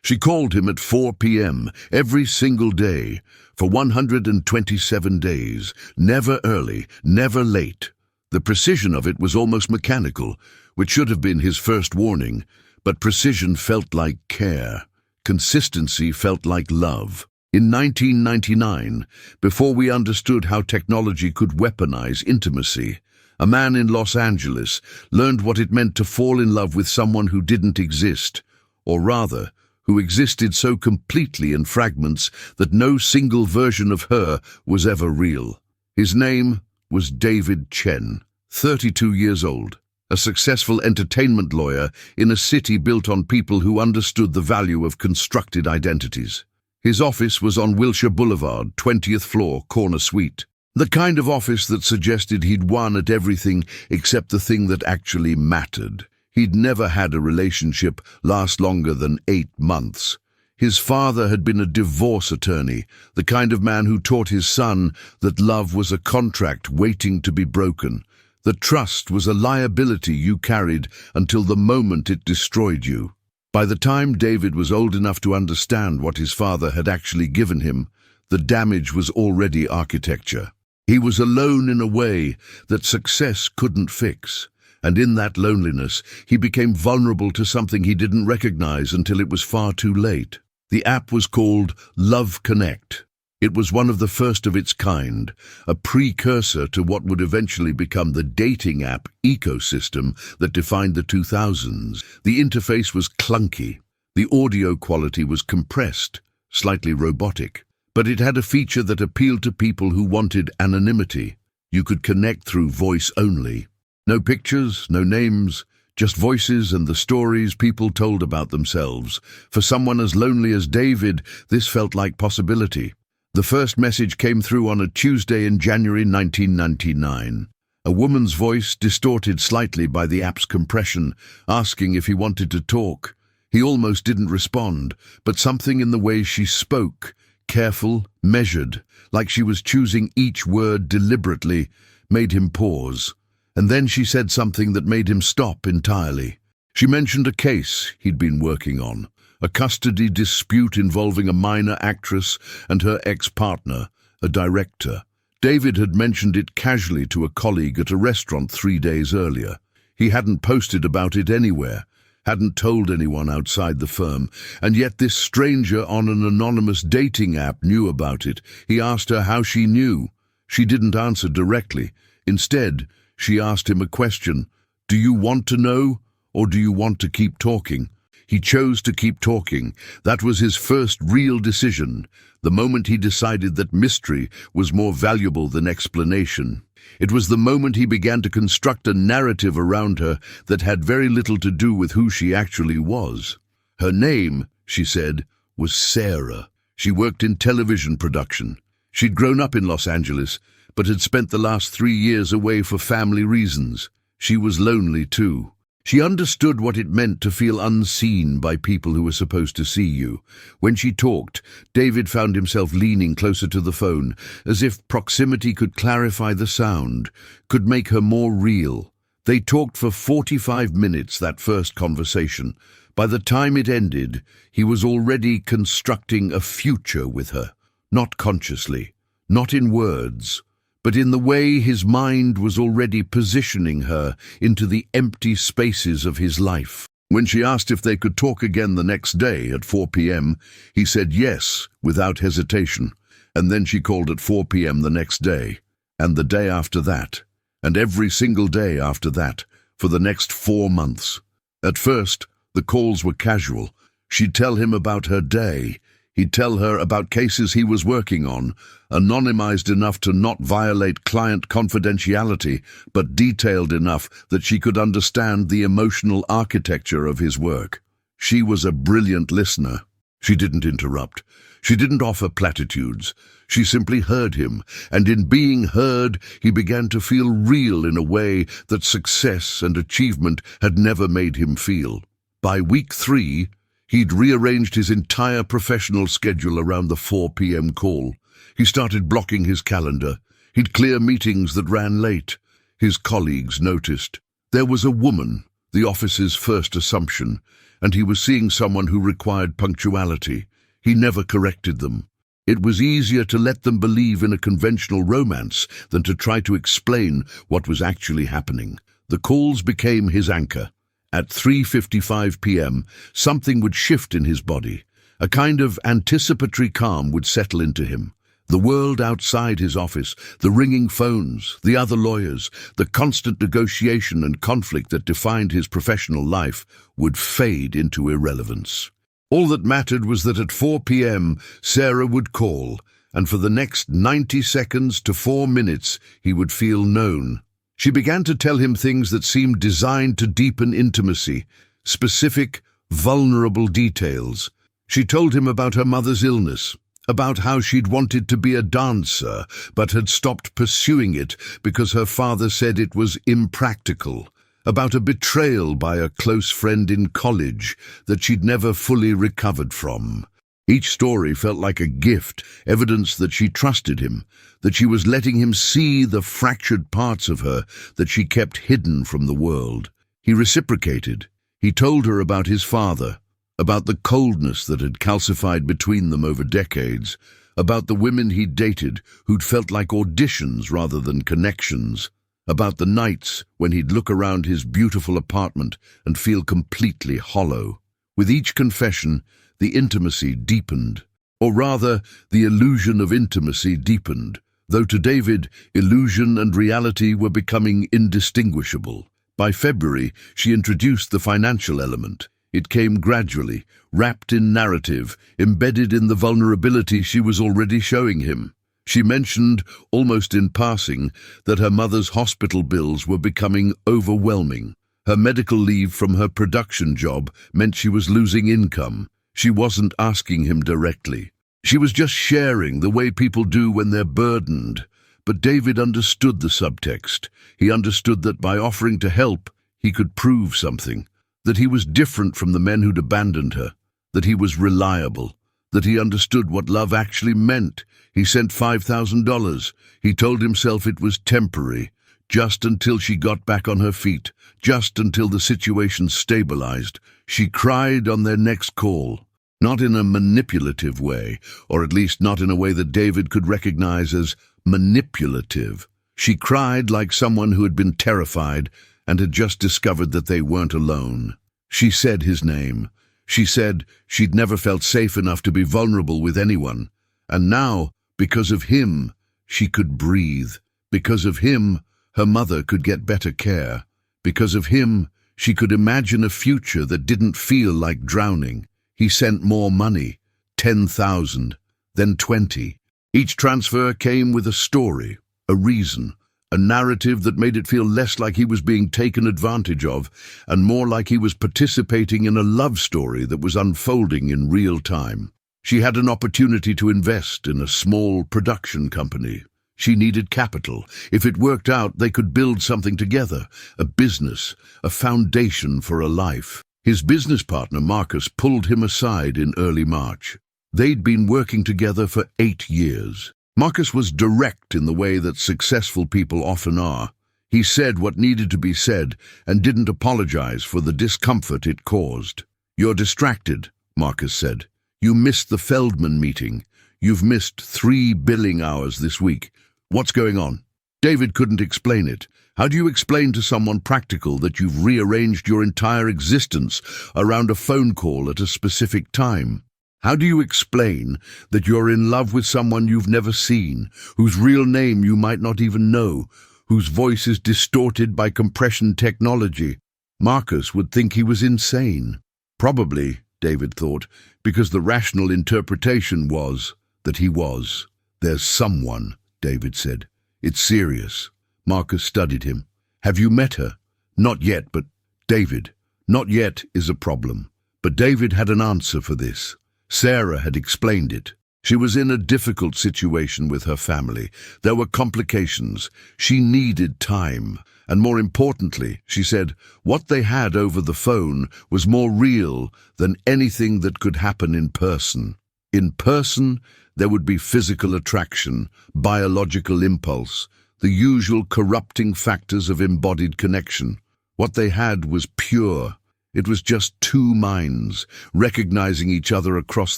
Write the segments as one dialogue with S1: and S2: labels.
S1: She called him at 4 p.m. every single day for 127 days, never early, never late. The precision of it was almost mechanical, which should have been his first warning, but precision felt like care. Consistency felt like love. In 1999, before we understood how technology could weaponize intimacy, a man in Los Angeles learned what it meant to fall in love with someone who didn't exist, or rather, who existed so completely in fragments that no single version of her was ever real. His name was David Chen, 32 years old, a successful entertainment lawyer in a city built on people who understood the value of constructed identities. His office was on Wilshire Boulevard, 20th floor, corner suite. The kind of office that suggested he'd won at everything except the thing that actually mattered. He'd never had a relationship last longer than 8 months. His father had been a divorce attorney, the kind of man who taught his son that love was a contract waiting to be broken, that trust was a liability you carried until the moment it destroyed you. By the time David was old enough to understand what his father had actually given him, the damage was already architecture. He was alone in a way that success couldn't fix. And in that loneliness, he became vulnerable to something he didn't recognize until it was far too late. The app was called Love Connect. It was one of the first of its kind, a precursor to what would eventually become the dating app ecosystem that defined the 2000s. The interface was clunky. The audio quality was compressed, slightly robotic. But it had a feature that appealed to people who wanted anonymity. You could connect through voice only. No pictures, no names, just voices and the stories people told about themselves. For someone as lonely as David, this felt like possibility. The first message came through on a Tuesday in January 1999. A woman's voice, distorted slightly by the app's compression, asking if he wanted to talk. He almost didn't respond, but something in the way she spoke, careful, measured, like she was choosing each word deliberately, made him pause. And then she said something that made him stop entirely. She mentioned a case he'd been working on, a custody dispute involving a minor actress and her ex-partner, a director. David had mentioned it casually to a colleague at a restaurant 3 days earlier. He hadn't posted about it anywhere, hadn't told anyone outside the firm, and yet this stranger on an anonymous dating app knew about it. He asked her how she knew. She didn't answer directly. Instead, she asked him a question. Do you want to know, or do you want to keep talking? He chose to keep talking. That was his first real decision, the moment he decided that mystery was more valuable than explanation. It was the moment he began to construct a narrative around her that had very little to do with who she actually was. Her name, she said, was Sarah. She worked in television production. She'd grown up in Los Angeles, but had spent the last 3 years away for family reasons. She was lonely too. She understood what it meant to feel unseen by people who were supposed to see you. When she talked, David found himself leaning closer to the phone, as if proximity could clarify the sound, could make her more real. They talked for 45 minutes, that first conversation. By the time it ended, he was already constructing a future with her, not consciously, not in words, but in the way his mind was already positioning her into the empty spaces of his life. When she asked if they could talk again the next day at 4 p.m., he said yes, without hesitation. And then she called at 4 p.m. the next day, and the day after that, and every single day after that, for the next 4 months. At first, the calls were casual. She'd tell him about her day. He'd tell her about cases he was working on, anonymized enough to not violate client confidentiality, but detailed enough that she could understand the emotional architecture of his work. She was a brilliant listener. She didn't interrupt. She didn't offer platitudes. She simply heard him, and in being heard, he began to feel real in a way that success and achievement had never made him feel. By week 3, he'd rearranged his entire professional schedule around the 4 p.m. call. He started blocking his calendar. He'd clear meetings that ran late. His colleagues noticed. There was a woman, the office's first assumption, and he was seeing someone who required punctuality. He never corrected them. It was easier to let them believe in a conventional romance than to try to explain what was actually happening. The calls became his anchor. At 3:55 p.m., something would shift in his body. A kind of anticipatory calm would settle into him. The world outside his office, the ringing phones, the other lawyers, the constant negotiation and conflict that defined his professional life would fade into irrelevance. All that mattered was that at 4 p.m. Sarah would call, and for the next 90 seconds to 4 minutes he would feel known. She began to tell him things that seemed designed to deepen intimacy, specific, vulnerable details. She told him about her mother's illness, about how she'd wanted to be a dancer but had stopped pursuing it because her father said it was impractical, about a betrayal by a close friend in college that she'd never fully recovered from. Each story felt like a gift, evidence that she trusted him, that she was letting him see the fractured parts of her that she kept hidden from the world. He reciprocated. He told her about his father, about the coldness that had calcified between them over decades, about the women he'd dated who'd felt like auditions rather than connections, about the nights when he'd look around his beautiful apartment and feel completely hollow. With each confession, the intimacy deepened, or rather, the illusion of intimacy deepened, though to David, illusion and reality were becoming indistinguishable. By February, she introduced the financial element. It came gradually, wrapped in narrative, embedded in the vulnerability she was already showing him. She mentioned, almost in passing, that her mother's hospital bills were becoming overwhelming. Her medical leave from her production job meant she was losing income. She wasn't asking him directly. She was just sharing the way people do when they're burdened. But David understood the subtext. He understood that by offering to help, he could prove something. That he was different from the men who'd abandoned her, that he was reliable, that he understood what love actually meant. He sent $5,000. He told himself it was temporary, just until she got back on her feet, just until the situation stabilized. She cried on their next call, not in a manipulative way, or at least not in a way that David could recognize as manipulative. She cried like someone who had been terrified and had just discovered that they weren't alone. She said his name. She said she'd never felt safe enough to be vulnerable with anyone. And now, because of him, she could breathe. Because of him, her mother could get better care. Because of him, she could imagine a future that didn't feel like drowning. He sent more money, 10,000, then 20. Each transfer came with a story, a reason, a narrative that made it feel less like he was being taken advantage of and more like he was participating in a love story that was unfolding in real time. She had an opportunity to invest in a small production company. She needed capital. If it worked out, they could build something together, a business, a foundation for a life. His business partner, Marcus, pulled him aside in early March. They'd been working together for 8 years. Marcus was direct in the way that successful people often are. He said what needed to be said and didn't apologize for the discomfort it caused. "You're distracted," Marcus said. "You missed the Feldman meeting. You've missed 3 billing hours this week. What's going on?" David couldn't explain it. How do you explain to someone practical that you've rearranged your entire existence around a phone call at a specific time? How do you explain that you're in love with someone you've never seen, whose real name you might not even know, whose voice is distorted by compression technology? Marcus would think he was insane. Probably, David thought, because the rational interpretation was that he was. "There's someone," David said. "It's serious." Marcus studied him. "Have you met her?" "Not yet, but—" "David, not yet is a problem." But David had an answer for this. Sarah had explained it. She was in a difficult situation with her family. There were complications. She needed time. And more importantly, she said, what they had over the phone was more real than anything that could happen in person. In person, there would be physical attraction, biological impulse, the usual corrupting factors of embodied connection. What they had was pure. It was just two minds, recognizing each other across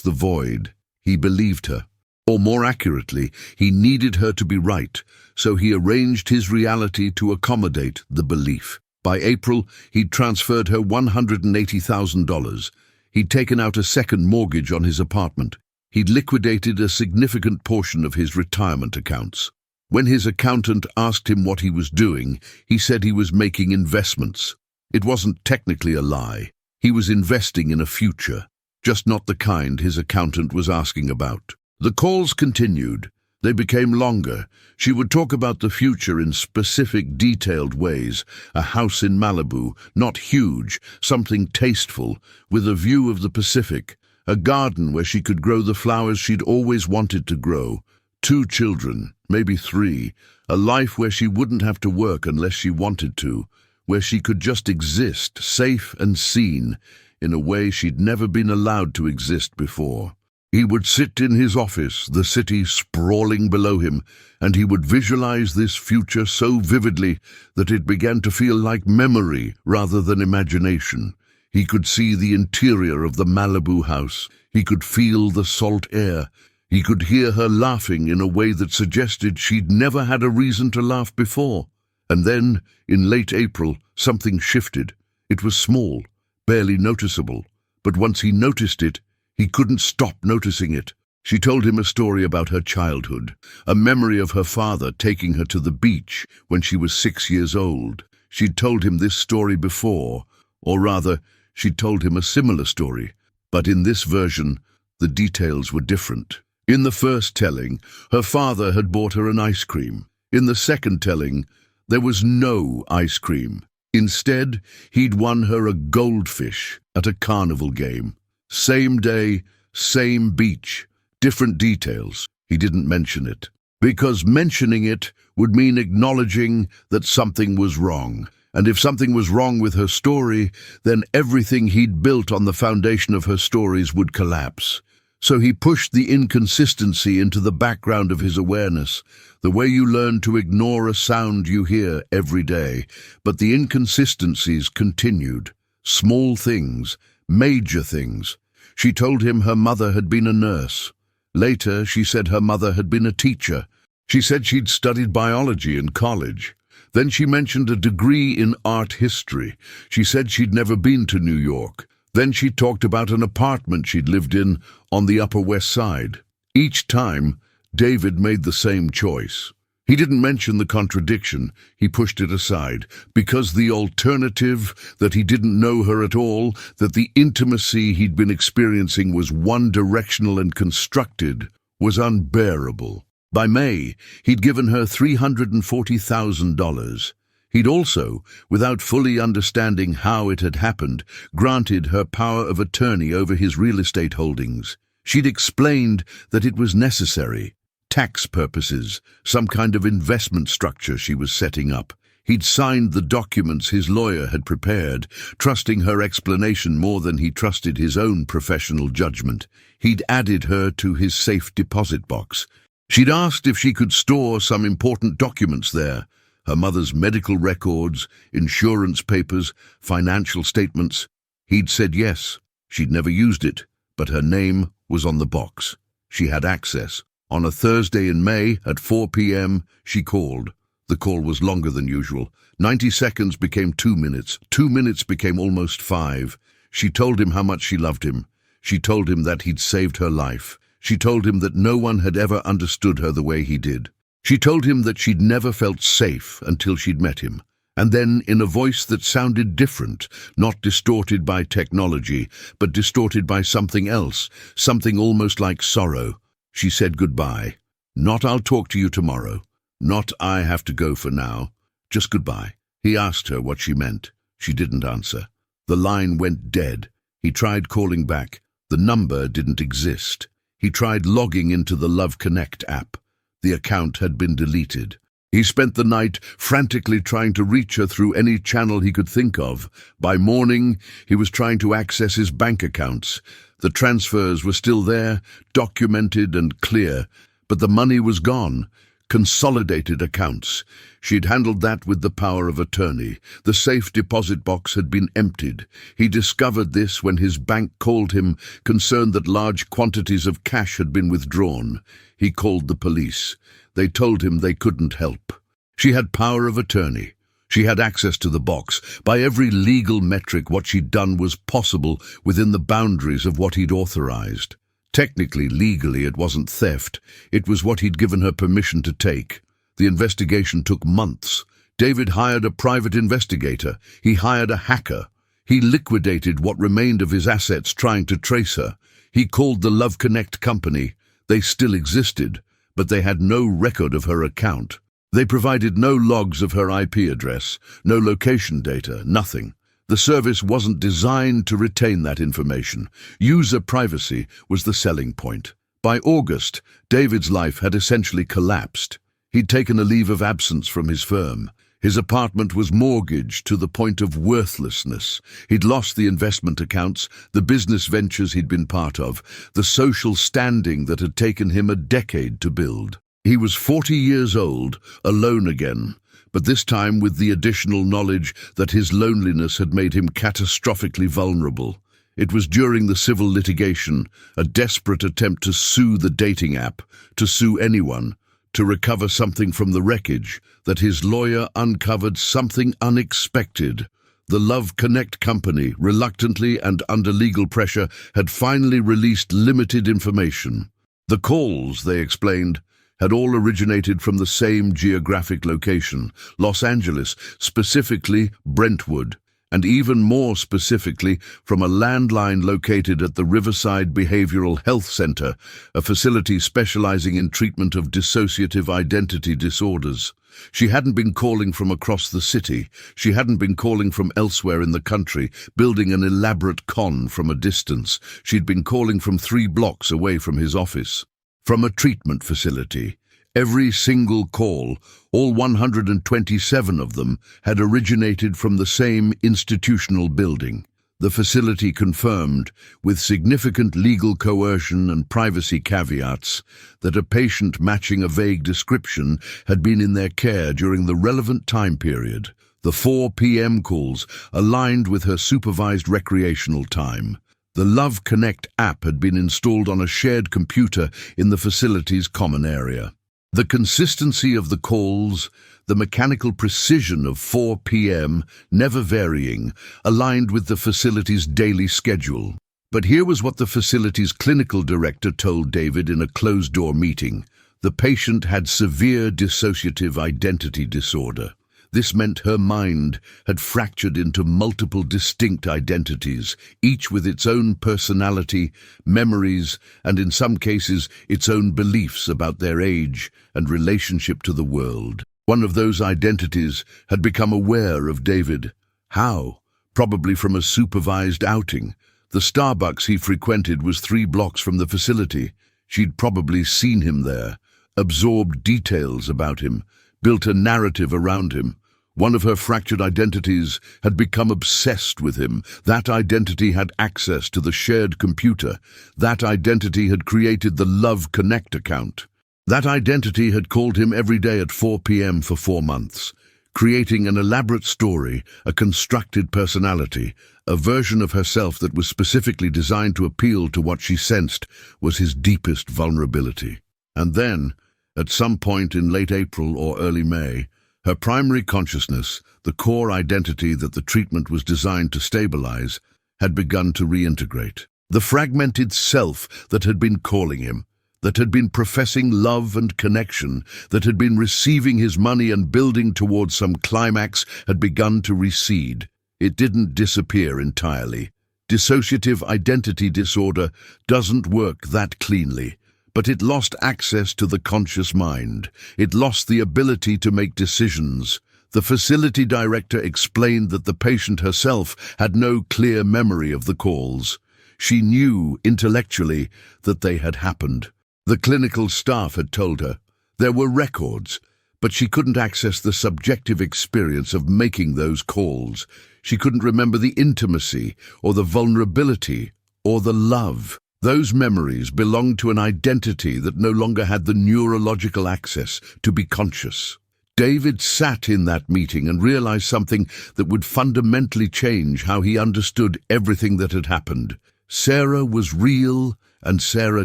S1: the void. He believed her. Or more accurately, he needed her to be right, so he arranged his reality to accommodate the belief. By April, he'd transferred her $180,000. He'd taken out a second mortgage on his apartment. He'd liquidated a significant portion of his retirement accounts. When his accountant asked him what he was doing, he said he was making investments. It wasn't technically a lie. He was investing in a future, just not the kind his accountant was asking about. The calls continued. They became longer. She would talk about the future in specific, detailed ways. A house in Malibu, not huge, something tasteful, with a view of the Pacific. A garden where she could grow the flowers she'd always wanted to grow. 2 children, maybe 3. A life where she wouldn't have to work unless she wanted to. Where she could just exist, safe and seen, in a way she'd never been allowed to exist before. He would sit in his office, the city sprawling below him, and he would visualize this future so vividly that it began to feel like memory rather than imagination. He could see the interior of the Malibu house. He could feel the salt air. He could hear her laughing in a way that suggested she'd never had a reason to laugh before. And then, in late April, something shifted. It was small, barely noticeable, but once he noticed it, he couldn't stop noticing it. She told him a story about her childhood, a memory of her father taking her to the beach when she was 6 years old. She'd told him this story before, or rather, she'd told him a similar story, but in this version, the details were different. In the first telling, her father had bought her an ice cream. In the second telling, there was no ice cream. Instead, he'd won her a goldfish at a carnival game. Same day, same beach, different details. He didn't mention it, because mentioning it would mean acknowledging that something was wrong. And if something was wrong with her story, then everything he'd built on the foundation of her stories would collapse. So he pushed the inconsistency into the background of his awareness, the way you learn to ignore a sound you hear every day. But the inconsistencies continued. Small things, major things. She told him her mother had been a nurse. Later, she said her mother had been a teacher. She said she'd studied biology in college. Then she mentioned a degree in art history. She said she'd never been to New York. Then she talked about an apartment she'd lived in on the Upper West Side. Each time, David made the same choice. He didn't mention the contradiction. He pushed it aside, because the alternative, that he didn't know her at all, that the intimacy he'd been experiencing was one-directional and constructed, was unbearable. By May, he'd given her $340,000. He'd also, without fully understanding how it had happened, granted her power of attorney over his real estate holdings. She'd explained that it was necessary. Tax purposes, some kind of investment structure she was setting up. He'd signed the documents his lawyer had prepared, trusting her explanation more than he trusted his own professional judgment. He'd added her to his safe deposit box. She'd asked if she could store some important documents there. Her mother's medical records, insurance papers, financial statements. He'd said yes. She'd never used it, but her name was on the box. She had access. On a Thursday in May at 4 p.m., she called. The call was longer than usual. 90 seconds became 2 minutes. 2 minutes became almost 5. She told him how much she loved him. She told him that he'd saved her life. She told him that no one had ever understood her the way he did. She told him that she'd never felt safe until she'd met him. And then, in a voice that sounded different, not distorted by technology, but distorted by something else, something almost like sorrow, she said goodbye. Not "I'll talk to you tomorrow." Not "I have to go for now." Just goodbye. He asked her what she meant. She didn't answer. The line went dead. He tried calling back. The number didn't exist. He tried logging into the Love Connect app. The account had been deleted. He spent the night frantically trying to reach her through any channel he could think of. By morning, he was trying to access his bank accounts. The transfers were still there, documented and clear, but the money was gone. consolidated accounts. She'd handled that with the power of attorney. The safe deposit box had been emptied. He discovered this when his bank called him, concerned that large quantities of cash had been withdrawn. He called the police. They told him they couldn't help. She had power of attorney. She had access to the box. By every legal metric, what she'd done was possible within the boundaries of what he'd authorized. Technically, legally, it wasn't theft. It was what he'd given her permission to take. The investigation took months. David hired a private investigator. He hired a hacker. He liquidated what remained of his assets trying to trace her. He called the Love Connect company. They still existed, but they had no record of her account. They provided no logs of her IP address, no location data, nothing. The service wasn't designed to retain that information. User privacy was the selling point. By August, David's life had essentially collapsed. He'd taken a leave of absence from his firm. His apartment was mortgaged to the point of worthlessness. He'd lost the investment accounts, the business ventures he'd been part of, the social standing that had taken him a decade to build. He was 40 years old, alone again, but this time with the additional knowledge that his loneliness had made him catastrophically vulnerable. It was during the civil litigation, a desperate attempt to sue the dating app, to sue anyone, to recover something from the wreckage, that his lawyer uncovered something unexpected. The Love Connect company, reluctantly and under legal pressure, had finally released limited information. The calls, they explained, had all originated from the same geographic location, Los Angeles, specifically Brentwood, and even more specifically from a landline located at the Riverside Behavioral Health Center, a facility specializing in treatment of dissociative identity disorders. She hadn't been calling from across the city. She hadn't been calling from elsewhere in the country, building an elaborate con from a distance. She'd been calling from 3 blocks away from his office. From a treatment facility. Every single call, all 127 of them, had originated from the same institutional building. The facility confirmed, with significant legal coercion and privacy caveats, that a patient matching a vague description had been in their care during the relevant time period. The 4 p.m. calls aligned with her supervised recreational time. The Love Connect app had been installed on a shared computer in the facility's common area. The consistency of the calls, the mechanical precision of 4 p.m., never varying, aligned with the facility's daily schedule. But here was what the facility's clinical director told David in a closed-door meeting. The patient had severe dissociative identity disorder. This meant her mind had fractured into multiple distinct identities, each with its own personality, memories, and in some cases, its own beliefs about their age and relationship to the world. One of those identities had become aware of David. How? Probably from a supervised outing. The Starbucks he frequented was 3 blocks from the facility. She'd probably seen him there, absorbed details about him, built a narrative around him. One of her fractured identities had become obsessed with him. That identity had access to the shared computer. That identity had created the Love Connect account. That identity had called him every day at 4 p.m. for 4 months, creating an elaborate story, a constructed personality, a version of herself that was specifically designed to appeal to what she sensed was his deepest vulnerability. And then, at some point in late April or early May, her primary consciousness, the core identity that the treatment was designed to stabilize, had begun to reintegrate. The fragmented self that had been calling him, that had been professing love and connection, that had been receiving his money and building towards some climax, had begun to recede. It didn't disappear entirely. Dissociative identity disorder doesn't work that cleanly. But it lost access to the conscious mind. It lost the ability to make decisions. The facility director explained that the patient herself had no clear memory of the calls. She knew, intellectually, that they had happened. The clinical staff had told her. There were records, but she couldn't access the subjective experience of making those calls. She couldn't remember the intimacy, or the vulnerability, or the love. Those memories belonged to an identity that no longer had the neurological access to be conscious. David sat in that meeting and realized something that would fundamentally change how he understood everything that had happened. Sarah was real, and Sarah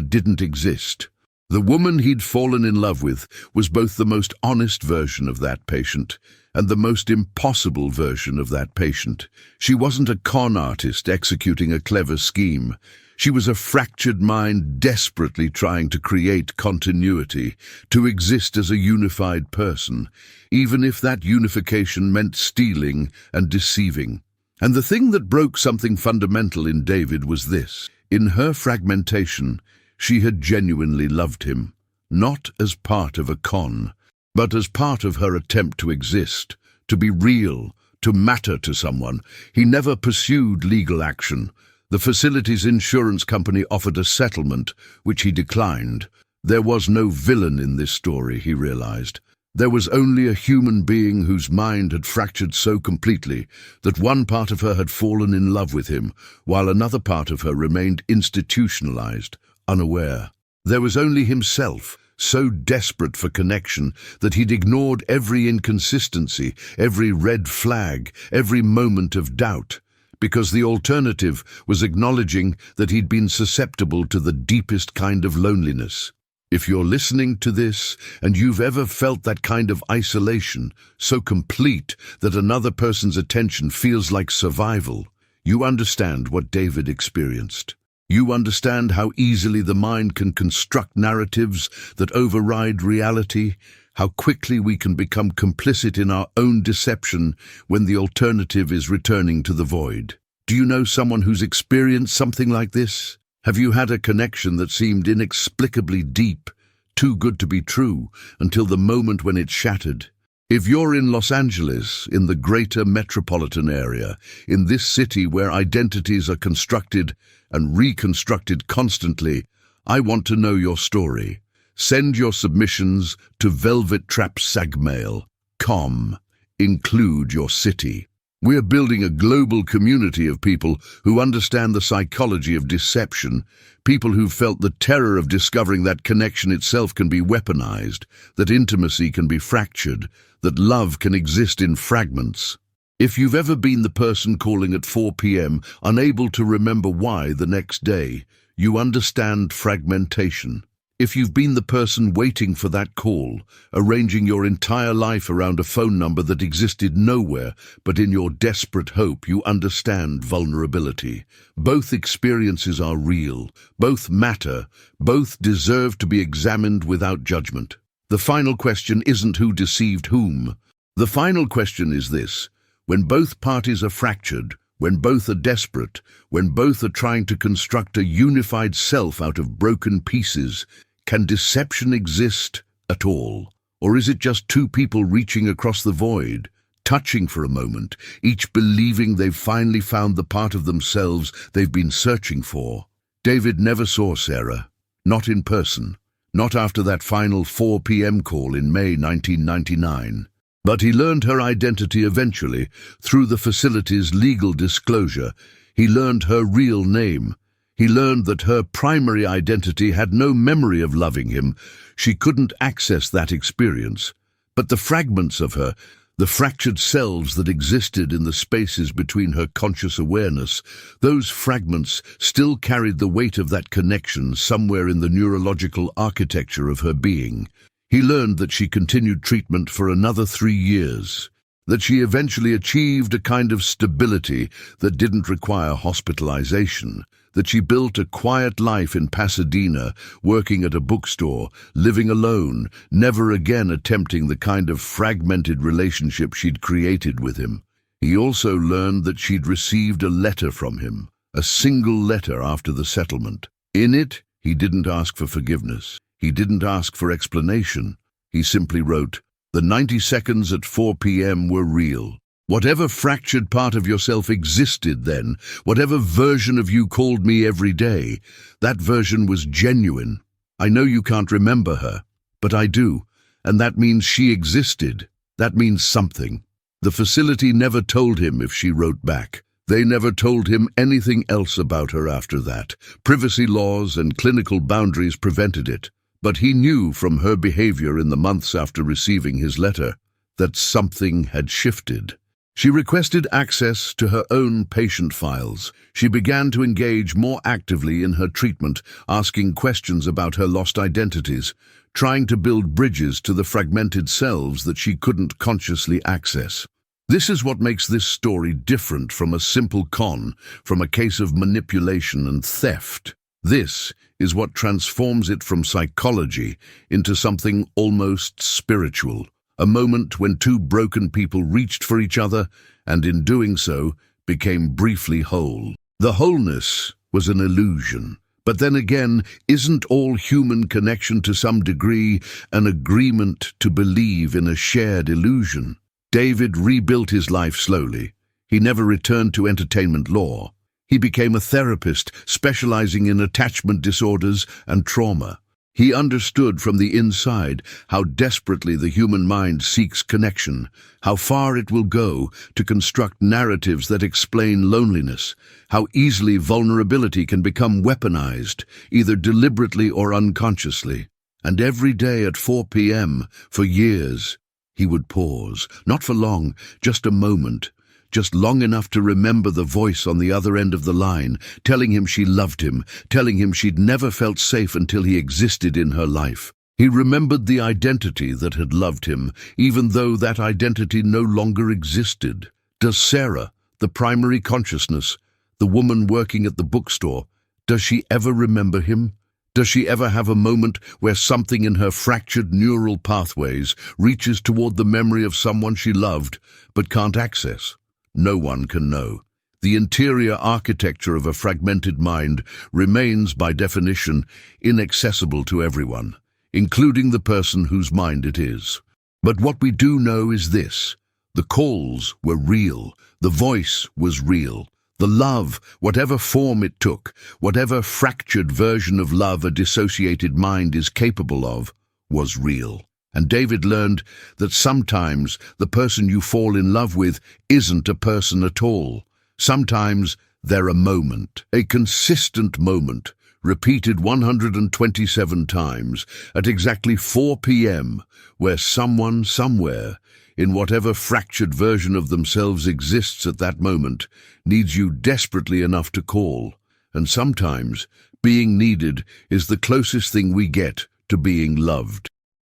S1: didn't exist. The woman he'd fallen in love with was both the most honest version of that patient and the most impossible version of that patient. She wasn't a con artist executing a clever scheme. She was a fractured mind desperately trying to create continuity, to exist as a unified person, even if that unification meant stealing and deceiving. And the thing that broke something fundamental in David was this. In her fragmentation, she had genuinely loved him, not as part of a con, but as part of her attempt to exist, to be real, to matter to someone. He never pursued legal action. The facility's insurance company offered a settlement, which he declined. There was no villain in this story, he realized. There was only a human being whose mind had fractured so completely that one part of her had fallen in love with him, while another part of her remained institutionalized, unaware. There was only himself, so desperate for connection that he'd ignored every inconsistency, every red flag, every moment of doubt, because the alternative was acknowledging that he'd been susceptible to the deepest kind of loneliness. If you're listening to this and you've ever felt that kind of isolation, so complete that another person's attention feels like survival, you understand what David experienced. You understand how easily the mind can construct narratives that override reality, how quickly we can become complicit in our own deception when the alternative is returning to the void. Do you know someone who's experienced something like this? Have you had a connection that seemed inexplicably deep, too good to be true, until the moment when it shattered? If you're in Los Angeles, in the greater metropolitan area, in this city where identities are constructed and reconstructed constantly, I want to know your story. Send your submissions to velvettrapsagmail.com. Include your city. We're building a global community of people who understand the psychology of deception, people who've felt the terror of discovering that connection itself can be weaponized, that intimacy can be fractured, that love can exist in fragments. If you've ever been the person calling at 4 p.m., unable to remember why the next day, you understand fragmentation. If you've been the person waiting for that call, arranging your entire life around a phone number that existed nowhere but in your desperate hope, you understand vulnerability. Both experiences are real, both matter, both deserve to be examined without judgment. The final question isn't who deceived whom. The final question is this: when both parties are fractured, when both are desperate, when both are trying to construct a unified self out of broken pieces, can deception exist at all? Or is it just two people reaching across the void, touching for a moment, each believing they've finally found the part of themselves they've been searching for? David never saw Sarah, not in person, not after that final 4 p.m. call in May 1999. But he learned her identity eventually, through the facility's legal disclosure. He learned her real name. He learned that her primary identity had no memory of loving him. She couldn't access that experience. But the fragments of her, the fractured selves that existed in the spaces between her conscious awareness, those fragments still carried the weight of that connection somewhere in the neurological architecture of her being. He learned that she continued treatment for another 3 years, that she eventually achieved a kind of stability that didn't require hospitalization, that she built a quiet life in Pasadena, working at a bookstore, living alone, never again attempting the kind of fragmented relationship she'd created with him. He also learned that she'd received a letter from him, a single letter after the settlement. In it, he didn't ask for forgiveness. He didn't ask for explanation. He simply wrote, "The 90 seconds at 4 p.m. were real. Whatever fractured part of yourself existed then, whatever version of you called me every day, that version was genuine. I know you can't remember her, but I do, and that means she existed. That means something." The facility never told him if she wrote back. They never told him anything else about her after that. Privacy laws and clinical boundaries prevented it. But he knew from her behavior in the months after receiving his letter that something had shifted. She requested access to her own patient files. She began to engage more actively in her treatment, asking questions about her lost identities, trying to build bridges to the fragmented selves that she couldn't consciously access. This is what makes this story different from a simple con, from a case of manipulation and theft. This is what transforms it from psychology into something almost spiritual. A moment when two broken people reached for each other and in doing so became briefly whole. The wholeness was an illusion. But then again, isn't all human connection to some degree an agreement to believe in a shared illusion? David rebuilt his life slowly. He never returned to entertainment law. He became a therapist specializing in attachment disorders and trauma. He understood from the inside how desperately the human mind seeks connection, how far it will go to construct narratives that explain loneliness, how easily vulnerability can become weaponized, either deliberately or unconsciously. And every day at 4 p.m., for years, he would pause, not for long, just a moment, just long enough to remember the voice on the other end of the line, telling him she loved him, telling him she'd never felt safe until he existed in her life. He remembered the identity that had loved him, even though that identity no longer existed. Does Sarah, the primary consciousness, the woman working at the bookstore, does she ever remember him? Does she ever have a moment where something in her fractured neural pathways reaches toward the memory of someone she loved but can't access? No one can know. The interior architecture of a fragmented mind remains, by definition, inaccessible to everyone, including the person whose mind it is. But what we do know is this: the calls were real, the voice was real, the love, whatever form it took, whatever fractured version of love a dissociated mind is capable of, was real. And David learned that sometimes the person you fall in love with isn't a person at all. Sometimes they're a moment, a consistent moment, repeated 127 times at exactly 4 p.m., where someone somewhere, in whatever fractured version of themselves exists at that moment, needs you desperately enough to call. And sometimes being needed is the closest thing we get to being loved.